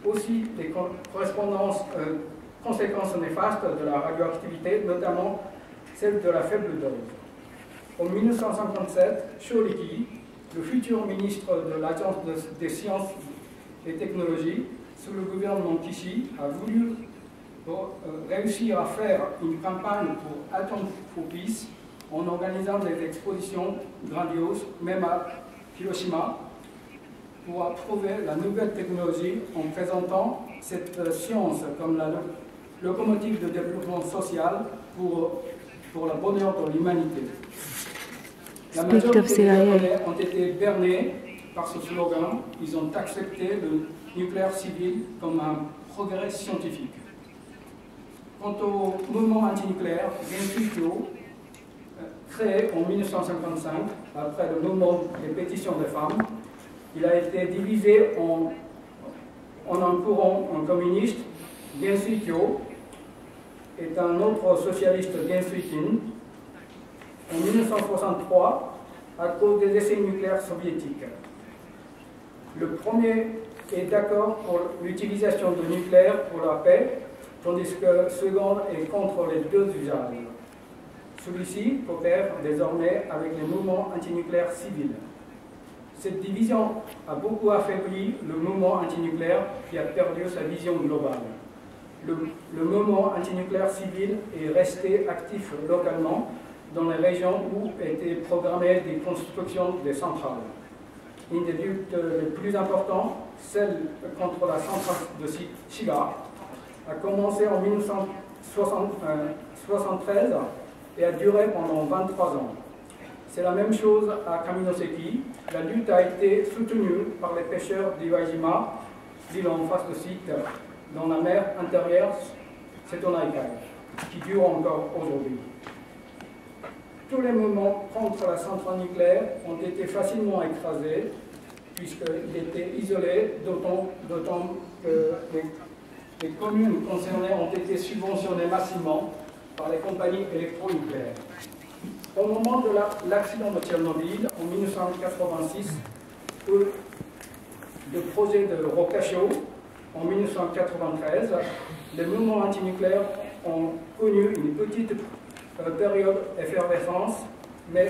aussi les conséquences néfastes de la radioactivité, notamment celle de la faible dose. En 1957, Choriki, le futur ministre de l'Agence des sciences et technologies, sous le gouvernement Kishi, a voulu réussir à faire une campagne pour Atom for Peace en organisant des expositions grandioses, même à Hiroshima, pour approuver la nouvelle technologie en présentant cette science comme la locomotive de développement social pour le bonheur de l'humanité. La majorité des Japonais ont été bernés par ce slogan. Ils ont accepté le nucléaire civil comme un progrès scientifique. Quant au mouvement antinucléaire, Genshikyo, créé en 1955, après le mouvement des pétitions des femmes, il a été divisé en un courant communiste, Genshikyo, et un autre socialiste, Genshikin, en 1963, à cause des essais nucléaires soviétiques. Le premier est d'accord pour l'utilisation du nucléaire pour la paix, tandis que le second est contre les deux usages. Celui-ci coopère désormais avec les mouvements antinucléaires civils. Cette division a beaucoup affaibli le mouvement antinucléaire qui a perdu sa vision globale. Le mouvement antinucléaire civil est resté actif localement dans les régions où étaient programmées des constructions des centrales. Une des luttes les plus importantes, celle contre la centrale de Shiga, a commencé en 1973 et a duré pendant 23 ans. C'est la même chose à Kaminoseki. La lutte a été soutenue par les pêcheurs d'Iwajima, l'île en face de site, dans la mer intérieure Setonaikai, qui dure encore aujourd'hui. Tous les mouvements contre la centrale nucléaire ont été facilement écrasés, puisqu'ils étaient isolés, d'autant que les communes concernées ont été subventionnées massivement par les compagnies électronucléaires. Au moment de l'accident de Tchernobyl, en 1986, le projet de Rokasho, en 1993, les mouvements antinucléaires ont connu une petite période d'effervescence, mais